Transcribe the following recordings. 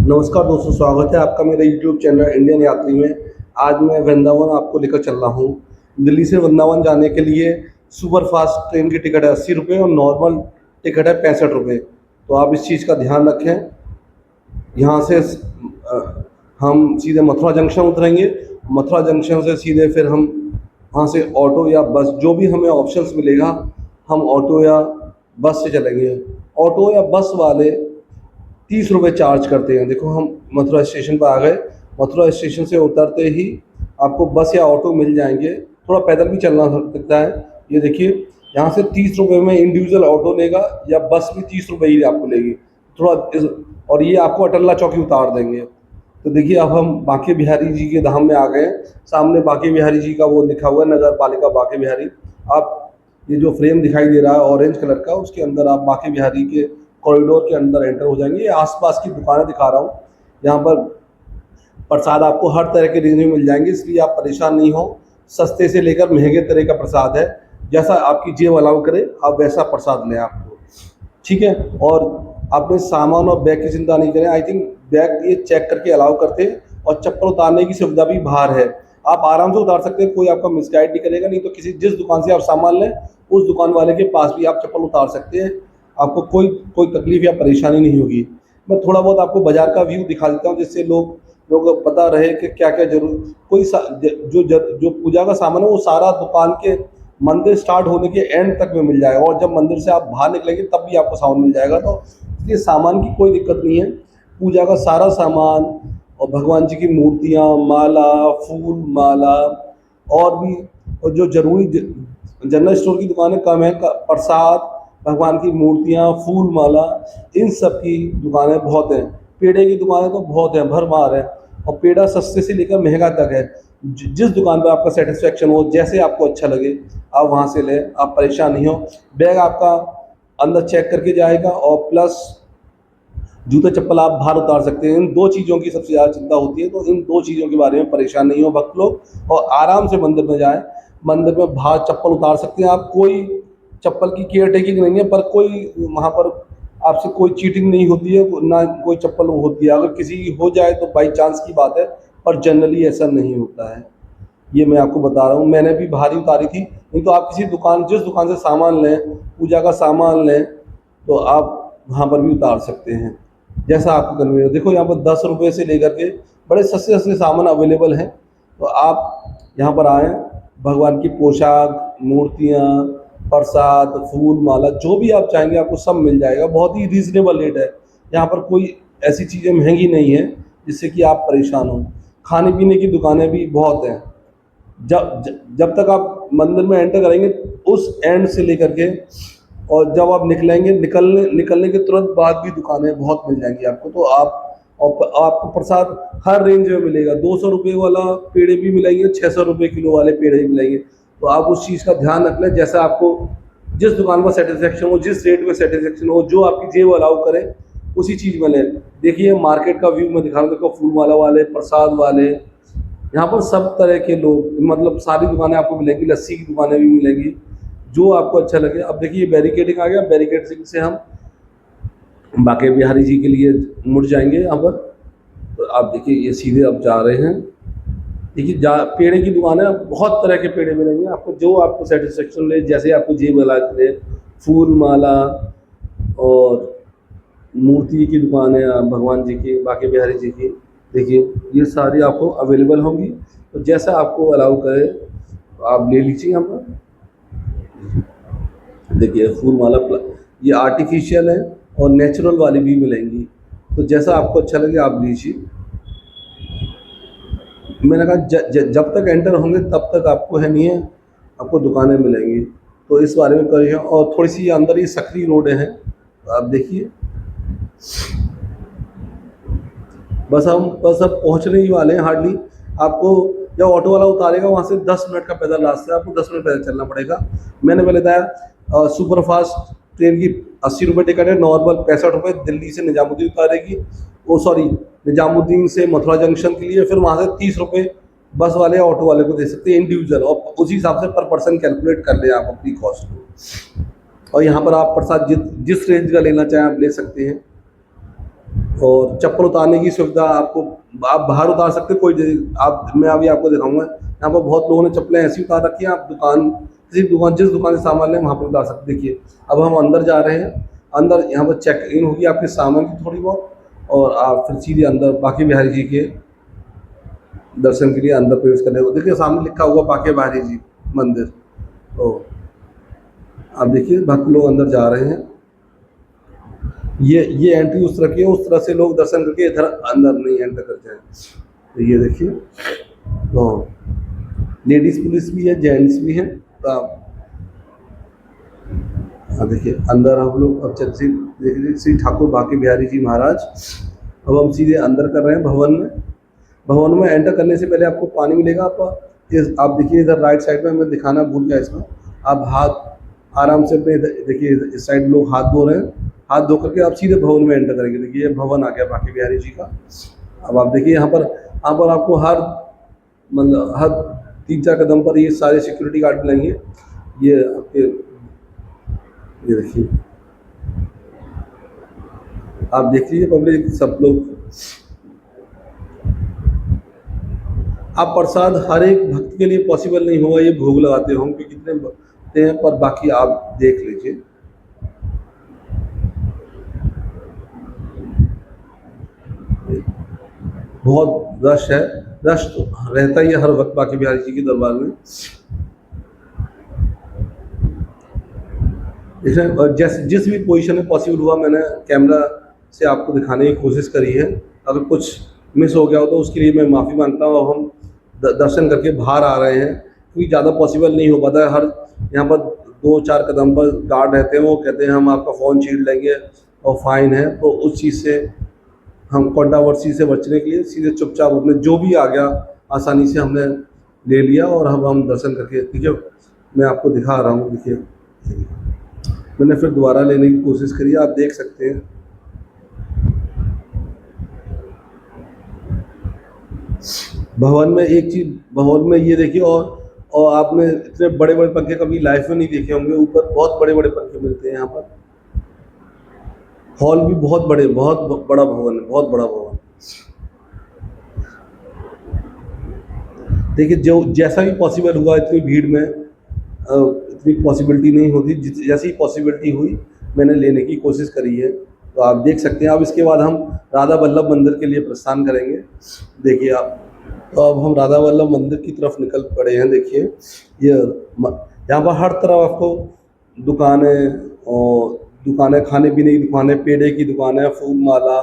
नमस्कार दोस्तों, स्वागत है आपका मेरे यूट्यूब चैनल इंडियन यात्री में। आज मैं वृंदावन आपको लेकर चल रहा हूँ। दिल्ली से वृंदावन जाने के लिए सुपर फास्ट ट्रेन की टिकट है 80 रुपये और नॉर्मल टिकट है 65 रुपये। तो आप इस चीज़ का ध्यान रखें। यहाँ से हम सीधे मथुरा जंक्शन उतरेंगे। मथुरा जंक्शन से सीधे फिर हम वहाँ से ऑटो या बस, जो भी हमें ऑप्शंस मिलेगा, हम ऑटो या बस से चलेंगे। ऑटो या बस वाले 30 रुपये चार्ज करते हैं। देखो, हम मथुरा स्टेशन पर आ गए। मथुरा स्टेशन से उतरते ही आपको बस या ऑटो मिल जाएंगे। थोड़ा पैदल भी चलना सकता है। ये देखिए, यहाँ से 30 रुपये में इंडिविजुअल ऑटो लेगा या बस भी 30 रुपये ही आपको लेगी। और ये आपको अटल्ला चौकी उतार देंगे। तो देखिए, अब हम बांके बिहारी जी के धाम में आ गए हैं। सामने बांके बिहारी जी का वो लिखा हुआ है, नगर पालिका बांके बिहारी। आप ये जो फ्रेम दिखाई दे रहा है ऑरेंज कलर का, उसके अंदर आप बांके बिहारी के कॉरिडोर के अंदर एंटर हो जाएंगे। ये आसपास की दुकानें दिखा रहा हूँ। यहाँ पर प्रसाद आपको हर तरह के रेंज में मिल जाएंगे, इसलिए आप परेशान नहीं हो। सस्ते से लेकर महंगे तरह का प्रसाद है। जैसा आपकी जेब अलाउ करे आप वैसा प्रसाद लें आपको, ठीक है। और आपने सामान और बैग की चिंता नहीं करें। आई थिंक बैग ये चेक करके अलाउ करते हैं, और चप्पल उतारने की सुविधा भी बाहर है। आप आराम से उतार सकते हैं, कोई आपका मिसगाइड नहीं करेगा। नहीं तो जिस दुकान से आप सामान लें, उस दुकान वाले के पास भी आप चप्पल उतार सकते हैं। आपको कोई कोई तकलीफ या परेशानी नहीं होगी। मैं थोड़ा बहुत आपको बाजार का व्यू दिखा देता हूँ, जिससे लोग पता रहे कि क्या क्या जरूर कोई जो पूजा का सामान है वो सारा दुकान के मंदिर स्टार्ट होने के एंड तक में मिल जाएगा। और जब मंदिर से आप बाहर निकलेंगे तब भी आपको सामान मिल जाएगा। तो इसलिए सामान की कोई दिक्कत नहीं है। पूजा का सारा सामान और भगवान जी की मूर्तियाँ, माला, फूल माला, और भी, और जो जरूरी जनरल स्टोर की दुकानें कम है, प्रसाद, भगवान की मूर्तियाँ, फूल माला, इन सब की दुकानें बहुत हैं। पेड़े की दुकानें तो बहुत हैं, भरमार है। और पेड़ा सस्ते से लेकर महंगा तक है। जिस दुकान पर आपका सेटिस्फेक्शन हो, जैसे आपको अच्छा लगे, आप वहाँ से लें। आप परेशान नहीं हो। बैग आपका अंदर चेक करके जाएगा, और प्लस जूते चप्पल आप बाहर उतार सकते हैं। इन दो चीज़ों की सबसे ज़्यादा चिंता होती है, तो इन दो चीज़ों के बारे में परेशान नहीं हो भक्त लोग, और आराम से मंदिर में जाएं। मंदिर में बाहर चप्पल उतार सकते हैं आप। कोई चप्पल की केयर टेकिंग नहीं है, पर कोई वहाँ पर आपसे कोई चीटिंग नहीं होती है, ना कोई चप्पल होती है। अगर किसी की हो जाए तो बाई चांस की बात है, पर जनरली ऐसा नहीं होता है। ये मैं आपको बता रहा हूँ। मैंने भी बाहर ही उतारी थी। नहीं तो आप किसी दुकान, जिस दुकान से सामान लें, पूजा का सामान लें, तो आप वहाँ पर भी उतार सकते हैं, जैसा आपको कन्वीनियंट हो। देखो, यहाँ पर 10 रुपये से लेकर के बड़े सस्ते सस्ते सामान अवेलेबल हैं। तो आप यहाँ पर आएँ। भगवान की पोशाक, मूर्तियाँ, प्रसाद, फूल माला, जो भी आप चाहेंगे आपको सब मिल जाएगा। बहुत ही रीज़नेबल रेट है। यहाँ पर कोई ऐसी चीज़ें महंगी नहीं है जिससे कि आप परेशान हों। खाने पीने की दुकानें भी बहुत हैं। जब तक आप मंदिर में एंटर करेंगे, उस एंड से लेकर के, और जब आप निकलेंगे, निकलने के तुरंत बाद भी दुकानें बहुत मिल जाएंगी आपको। तो आपको प्रसाद हर रेंज में मिलेगा। 200 रुपये वाला पेड़े भी मिलेंगे, 600 रुपये किलो वाले पेड़े भी मिलेंगे। तो आप उस चीज़ का ध्यान रख लें, जैसा आपको जिस दुकान पर सेटिस्फेक्शन हो, जिस रेट में सेटिस्फेक्शन हो, जो आपकी जेब अलाउ करे, उसी चीज़ में लें। देखिए, मार्केट का व्यू मैं दिखा रहा हूँ। देखो, फूल माला वाले, प्रसाद वाले, यहाँ पर सब तरह के लोग, मतलब सारी दुकानें आपको मिलेंगी। लस्सी की दुकानें भी मिलेंगी, जो आपको अच्छा लगे। अब देखिए, बैरिकेडिंग आ गया। बैरिकेडिंग से हम बांके बिहारी जी के लिए मुड़ जाएंगे यहाँ पर। तो आप देखिए, ये सीधे अब जा रहे हैं। देखिए, पेड़े की दुकान है, बहुत तरह के पेड़े मिलेंगे आपको, जो आपको सेटिस्फेक्शन ले, जैसे आपको जेब अला करे। फूल माला और मूर्ति की दुकान है भगवान जी की, बांके बिहारी जी की। देखिए, ये सारी आपको अवेलेबल होंगी। तो जैसा आपको अलाउ करे तो आप ले लीजिए। यहाँ पर देखिए, फूल माला ये आर्टिफिशियल है, और नेचुरल वाली भी मिलेंगी। तो जैसा आपको अच्छा लगे आप लीजिए। मैंने कहा जब तक एंटर होंगे तब तक आपको है नहीं है, आपको दुकानें मिलेंगी। तो इस बारे में करिए। और थोड़ी सी अंदर ही सकरी रोड है, तो आप देखिए। बस अब पहुंचने ही वाले हैं हार्डली। आपको जब ऑटो वाला उतारेगा, वहाँ से 10 मिनट का पैदल रास्ता है, आपको 10 मिनट पैदल चलना पड़ेगा। मैंने पहले बताया, सुपर फास्ट ट्रेन की 80 रुपये टिकट है, नॉर्मल 65 रुपये। दिल्ली से निजामुद्दीन उतारेगी, ओ सॉरी, निजामुद्दीन से मथुरा जंक्शन के लिए। फिर वहाँ से 30 रुपये बस वाले या ऑटो वाले को दे सकते हैं इंडिविजुअल, और उसी हिसाब से पर पर्सन कैलकुलेट कर लें आप अपनी कॉस्ट को। और यहाँ पर आप प्रसाद जिस रेंज का लेना चाहें आप ले सकते हैं। और चप्पल उतारने की सुविधा आपको, आप बाहर उतार सकते हैं, आप, मैं अभी आपको दिखाऊंगा, यहाँ पर बहुत लोगों ने चप्पलें ऐसी उतार रखी हैं, आप जिस दुकान से सामान लें वहाँ पर उतार सकते। देखिए अब हम अंदर जा रहे हैं, अंदर यहाँ पर चेक इन होगी आपके सामान की थोड़ी बहुत, और आप फिर सीधे अंदर बांके बिहारी जी के दर्शन के लिए अंदर प्रवेश करने को। देखिए सामने लिखा हुआ बांके बिहारी जी मंदिर। तो आप देखिए भक्त लोग अंदर जा रहे हैं। ये एंट्री उस तरह की है, उस तरह से लोग दर्शन करके इधर अंदर नहीं एंटर करते हैं। तो ये देखिए, तो लेडीज पुलिस भी है, जेंट्स भी है। तो आप देखिए अंदर हम लोग अब चल देखिए श्री ठाकुर बांके बिहारी जी महाराज। अब हम सीधे अंदर कर रहे हैं भवन में। भवन में एंटर करने से पहले आपको पानी मिलेगा। आप देखिए इधर राइट साइड में, मैं दिखाना भूल गया इसमें, आप हाथ आराम से अपने देखिए इस साइड लोग हाथ धो रहे हैं, हाथ धो करके आप सीधे भवन में एंटर करेंगे। देखिए ये भवन आ गया बांके बिहारी जी का। अब आप देखिए यहाँ पर आपको हर 3-4 कदम पर ये सारे सिक्योरिटी गार्ड मिलेंगे। ये आपके, ये देखिए आप देख लीजिए पब्लिक सब लोग। आप प्रसाद हर एक भक्त के लिए पॉसिबल नहीं होगा, ये भोग लगाते होंगे कितने भक्ते हैं, पर बाकी आप देख लीजिए। बहुत रश है, रश तो रहता ही है हर वक्त बांके बिहारी जी के दरबार में। इसमें जिस भी पोजीशन में पॉसिबल हुआ मैंने कैमरा से आपको दिखाने की कोशिश करी है। अगर कुछ मिस हो गया हो तो उसके लिए मैं माफ़ी मांगता हूँ। अब हम दर्शन करके बाहर आ रहे हैं, क्योंकि ज़्यादा पॉसिबल नहीं हो पाता है। यहाँ पर 2-4 कदम पर गार्ड रहते हैं, वो कहते हैं हम आपका फ़ोन छीन लेंगे और फाइन है। तो उस चीज़ से हम कंट्रोवर्सी से बचने के लिए सीधे चुपचाप अपने जो भी आ गया आसानी से हमने ले लिया, और हम दर्शन करके, देखिए मैं आपको दिखा रहा हूँ। देखिए मैंने फिर दोबारा लेने की कोशिश करी, आप देख सकते हैं। भवन में एक चीज़, भवन में ये देखिए, और आपने इतने बड़े बड़े पंखे कभी लाइफ में नहीं देखे होंगे। ऊपर बहुत बड़े बड़े पंखे मिलते हैं यहाँ पर। हॉल भी बहुत बड़ा भवन है, बहुत बड़ा भवन। देखिए जो जैसा भी पॉसिबल हुआ, इतनी भीड़ में इतनी पॉसिबिलिटी नहीं होती, जैसी पॉसिबिलिटी हुई मैंने लेने की कोशिश करी है। तो आप देख सकते हैं। अब इसके बाद हम राधा वल्लभ मंदिर के लिए प्रस्थान करेंगे। देखिए आप, तो अब हम राधा वल्लभ मंदिर की तरफ निकल पड़े हैं। देखिए यहाँ पर हर तरफ आपको दुकानें, खाने पीने की दुकानें, पेड़े की दुकानें, फूल माला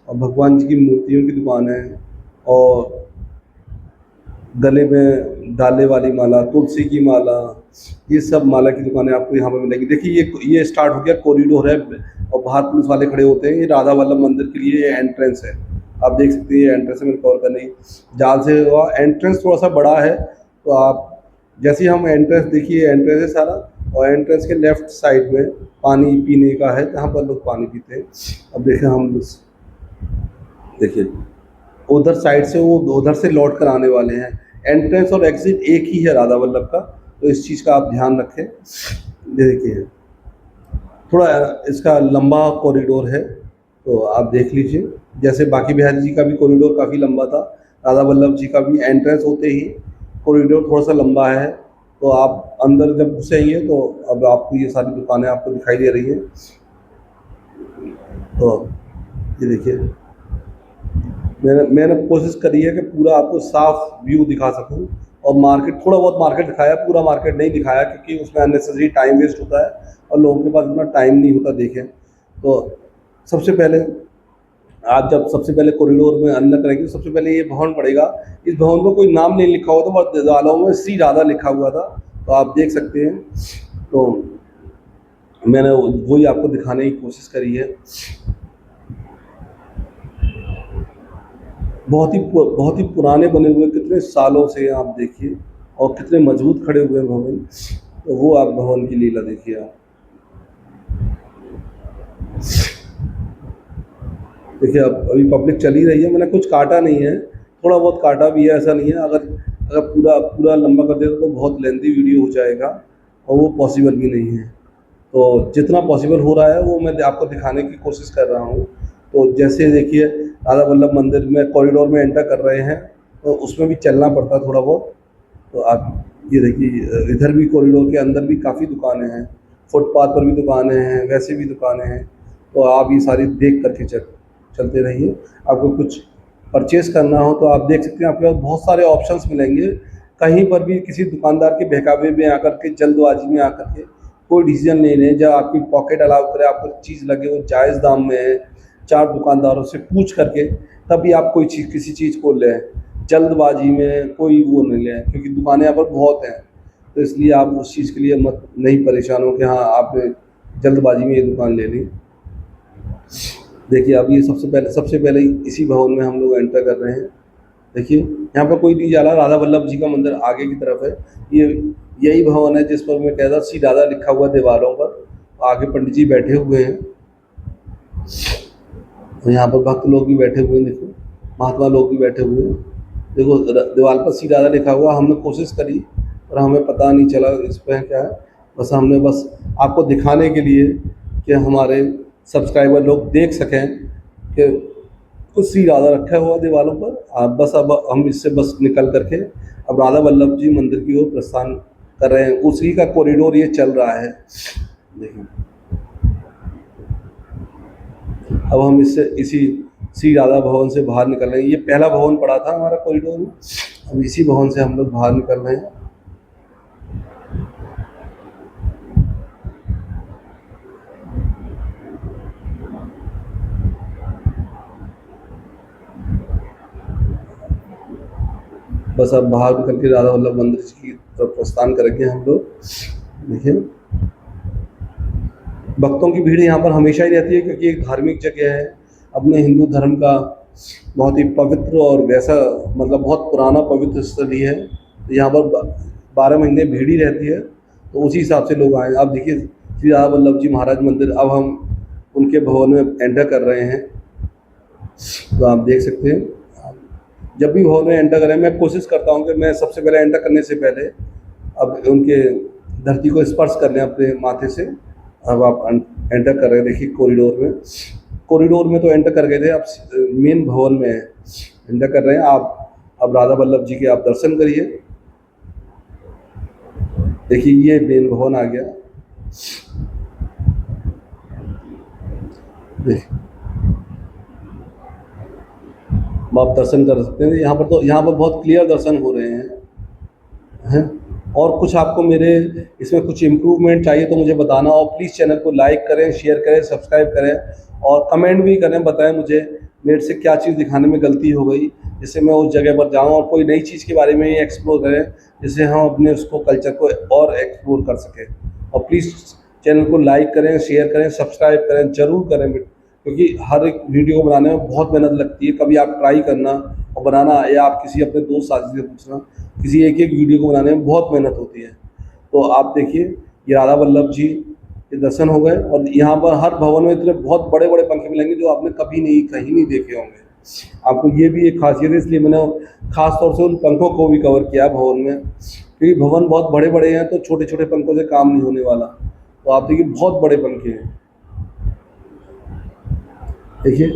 और भगवान जी की मूर्तियों की दुकानें, और गले में डालने वाली माला, तुलसी की माला, ये सब माला की दुकानें आपको यहाँ पर मिलेंगी। देखिए ये स्टार्ट हो गया, कॉरिडोर है और बाहर पुलिस वाले खड़े होते हैं। ये राधा वल्लभ मंदिर के लिए ये एंट्रेंस है। आप देख सकते हैं ये एंट्रेंस है, मेरे कवर करने की जाल से हुआ। एंट्रेंस थोड़ा सा बड़ा है, तो आप जैसे ही हम एंट्रेंस, देखिए एंट्रेंस है सारा, और एंट्रेंस के लेफ्ट साइड में पानी पीने का है, जहाँ पर लोग पानी पीते हैं। अब देखें हम, देखिए उधर साइड से वो उधर से लौट कर आने वाले हैं। एंट्रेंस और एग्जिट एक ही है राधा वल्लभ का, तो इस चीज़ का आप ध्यान रखें। देखिए थोड़ा इसका लंबा कॉरिडोर है, तो आप देख लीजिए। जैसे बांके बिहारी जी का भी कॉरिडोर काफ़ी लंबा था, राधा वल्लभ जी का भी एंट्रेंस होते ही कॉरिडोर थोड़ा सा लंबा है। तो आप अंदर जब घुसेंगे तो अब आपको ये सारी दुकानें आपको दिखाई दे रही हैं। तो ये देखिए मैंने कोशिश करी है कि पूरा आपको साफ व्यू दिखा सकूं, और मार्केट, थोड़ा बहुत मार्केट दिखाया, पूरा मार्केट नहीं दिखाया, क्योंकि उसमें अननेसेसरी टाइम वेस्ट होता है और लोगों के पास इतना टाइम नहीं होता देखें। तो सबसे पहले आप जब सबसे पहले कॉरिडोर में अंदर करेंगे, सबसे पहले ये भवन पड़ेगा। इस भवन में कोई नाम नहीं लिखा हुआ था, बस दीवारों में श्री राधा लिखा हुआ था, तो आप देख सकते हैं। तो मैंने वही आपको दिखाने की कोशिश करी है। बहुत ही पुराने बने हुए, कितने सालों से आप देखिए, और कितने मजबूत खड़े हुए हैं भवन। तो वो आप भवन की लीला देखिए आप। देखिए अब अभी पब्लिक चली रही है, मैंने कुछ काटा नहीं है, थोड़ा बहुत काटा भी है, ऐसा नहीं है। अगर पूरा लंबा कर देता तो बहुत लेंथी वीडियो हो जाएगा, और वो पॉसिबल भी नहीं है। तो जितना पॉसिबल हो रहा है वो मैं आपको दिखाने की कोशिश कर रहा हूँ। तो जैसे देखिए राधा वल्लभ मंदिर में कॉरिडोर में एंटर कर रहे हैं तो उसमें भी चलना पड़ता है थोड़ा बहुत। तो आप ये देखिए इधर भी कॉरिडोर के अंदर भी काफ़ी दुकानें हैं, फुटपाथ पर भी दुकानें हैं, वैसे भी दुकानें हैं। तो आप ये सारी देख करके चलते रहिए। आपको कुछ परचेज़ करना हो तो आप देख सकते हैं, आपके पास बहुत सारे ऑप्शंस मिलेंगे। कहीं पर भी किसी दुकानदार के बहकावे में आकर के, जल्दबाजी में आकर के कोई डिसीजन नहीं लें। जब आपकी पॉकेट अलाउ करे, आपको चीज़ लगे वो जायज़ दाम में है, 4 दुकानदारों से पूछ करके तभी आप कोई चीज़, किसी चीज़ को लें। जल्दबाजी में कोई वो नहीं लें, क्योंकि दुकानें यहाँ पर बहुत हैं। तो इसलिए आप उस चीज़ के लिए मत नहीं परेशान हो कि हाँ आपने जल्दबाजी में ये दुकान ले ली। देखिए अब ये सबसे पहले इसी भवन में हम लोग एंटर कर रहे हैं। देखिए यहाँ पर कोई नहीं जा रहा, राधा वल्लभ जी का मंदिर आगे की तरफ है। ये यही भवन है जिस पर मैं कह रहा श्री राधा लिखा हुआ दीवारों पर। आगे पंडित जी बैठे हुए हैं और यहाँ पर भक्त लोग भी बैठे हुए हैं। देखो महात्मा लोग भी बैठे हुए हैं। देखो दीवार पर श्री राधा लिखा हुआ। हमने कोशिश करी और हमें पता नहीं चला इस पर क्या है। हमने बस आपको दिखाने के लिए कि हमारे सब्सक्राइबर लोग देख सकें कि कुछ श्री राधा रखा हुआ दीवारों पर। अब हम इससे बस निकल करके अब राधा वल्लभ जी मंदिर की ओर प्रस्थान कर रहे हैं। उसी का कॉरिडोर ये चल रहा है। देखिए अब हम इसी श्री राधा भवन से बाहर निकल रहे हैं। ये पहला भवन पड़ा था हमारा कॉरिडोर में। अब इसी भवन से हम लोग बाहर निकल रहे हैं। बस अब बाहर निकल के राधा वल्लभ मंदिर की तरफ प्रस्थान करेंगे हम लोग। देखिए भक्तों की भीड़ यहाँ पर हमेशा ही रहती है, क्योंकि एक धार्मिक जगह है। अपने हिंदू धर्म का बहुत ही पवित्र और वैसा मतलब बहुत पुराना पवित्र स्थल ही है। तो यहाँ पर 12 महीने भीड़ ही रहती है। तो उसी हिसाब से लोग आए। आप देखिए श्री राधा वल्लभ जी महाराज मंदिर, अब हम उनके भवन में एंटर कर रहे हैं। तो आप देख सकते हैं, जब भी भवन में एंटर करें मैं कोशिश करता हूँ कि मैं सबसे पहले एंटर करने से पहले अब उनके धरती को स्पर्श कर लें अपने माथे से। अब आप एंटर कर रहे हैं। देखिए कॉरिडोर में तो एंटर कर गए थे, अब मेन भवन में एंटर कर रहे हैं आप। अब राधा वल्लभ जी के आप दर्शन करिए। देखिए ये मेन भवन आ गया। देखिए आप दर्शन कर सकते हैं। यहाँ पर बहुत क्लियर दर्शन हो रहे हैं। और कुछ आपको मेरे इसमें कुछ इम्प्रूवमेंट चाहिए तो मुझे बताना। और प्लीज़ चैनल को लाइक करें, शेयर करें, सब्सक्राइब करें और कमेंट भी करें। बताएं मुझे मेरे से क्या चीज़ दिखाने में गलती हो गई, जिससे मैं उस जगह पर जाऊँ और कोई नई चीज़ के बारे में ही एक्सप्लोर करें, जिससे हम अपने उसको कल्चर को और एक्सप्लोर कर सकें। और प्लीज़ चैनल को लाइक करें, शेयर करें, सब्सक्राइब करें, ज़रूर करें, क्योंकि हर एक वीडियो को बनाने में बहुत मेहनत लगती है। कभी आप ट्राई करना और बनाना, या आप किसी अपने दोस्त साथी से पूछना, किसी एक वीडियो को बनाने में बहुत मेहनत होती है। तो आप देखिए ये राधा वल्लभ जी के दर्शन हो गए। और यहाँ पर हर भवन में इतने बहुत बड़े बड़े पंखे मिलेंगे जो आपने कहीं नहीं देखे होंगे। आपको ये भी एक खासियत है, इसलिए मैंने खास तौर से उन पंखों को भी कवर किया भवन में, क्योंकि भवन बहुत बड़े बड़े हैं तो छोटे छोटे पंखों से काम नहीं होने वाला। तो आप देखिए बहुत बड़े पंखे हैं। देखिए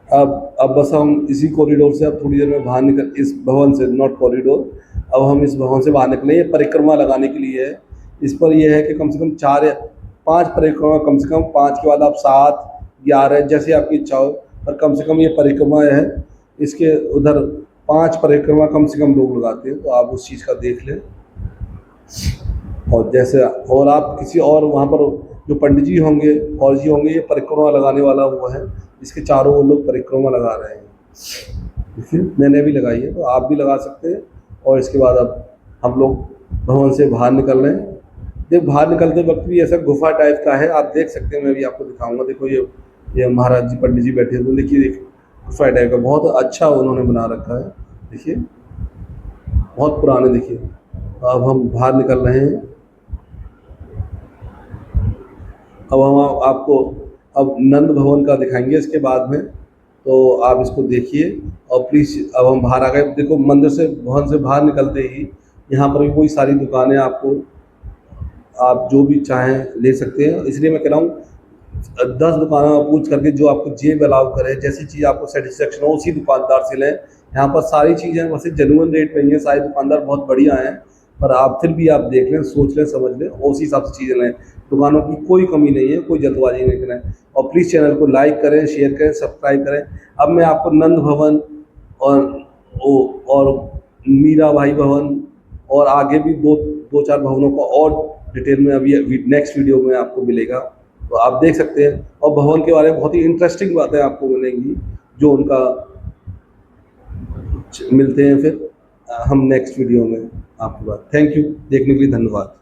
अब बस हम इसी कॉरिडोर से अब थोड़ी देर में बाहर निकल, इस भवन से, नॉट कॉरिडोर, अब हम इस भवन से बाहर निकले। ये परिक्रमा लगाने के लिए है। इस पर यह है कि कम से कम 4 या 5 परिक्रमा, कम से कम 5 के बाद आप 7, 11 जैसे आपकी इच्छा हो, पर कम से कम ये परिक्रमा है। इसके उधर 5 परिक्रमा कम से कम लोग लगाते हैं। तो आप उस चीज़ का देख लें। और जैसे और आप किसी और वहाँ पर जो पंडित जी होंगे और जी होंगे, ये परिक्रमा लगाने वाला वो है, इसके चारों वो लोग परिक्रमा लगा रहे हैं। देखिए मैंने भी लगाई है, तो आप भी लगा सकते हैं। और इसके बाद अब हम लोग भवन से बाहर निकल रहे हैं। जब बाहर निकलते वक्त भी ऐसा गुफा टाइप का है, आप देख सकते हैं। मैं भी आपको दिखाऊंगा। देखो ये महाराज जी, पंडित जी बैठे हुए। देखिए गुफा टाइप का बहुत अच्छा उन्होंने बना रखा है। देखिए बहुत पुराने। देखिए अब हम बाहर निकल रहे हैं। अब हम आपको अब नंद भवन का दिखाएंगे इसके बाद में, तो आप इसको देखिए। और प्लीज़ अब हम बाहर आ गए। देखो मंदिर से, भवन से बाहर निकलते ही यहाँ पर भी कोई सारी दुकानें, आपको आप जो भी चाहें ले सकते हैं। इसलिए मैं कह रहा हूँ 10 दुकानों में पूछ करके जो आपको जेब अलाउ करे, जैसी चीज़ आपको सेटिस्फेक्शन हो उसी दुकानदार से लें। यहाँ पर सारी चीज़ें वैसे जेन्युइन रेट में ही हैं, सारे दुकानदार बहुत बढ़िया हैं, पर आप फिर भी आप देख लें, सोच लें, समझ लें और उसी हिसाब से चीज़ें लें। दुकानों की कोई कमी नहीं है, कोई जल्दबाजी नहीं करें और प्लीज़ चैनल को लाइक करें, शेयर करें, सब्सक्राइब करें। अब मैं आपको नंद भवन और और मीरा भाई भवन और आगे भी दो दो चार भवनों का और डिटेल में अभी नेक्स्ट वीडियो में आपको मिलेगा, तो आप देख सकते हैं। और भवन के बारे में बहुत ही इंटरेस्टिंग बातें आपको मिलेंगी जो उनका मिलते हैं फिर हम नेक्स्ट वीडियो में आपके पास। थैंक यू, देखने के लिए धन्यवाद।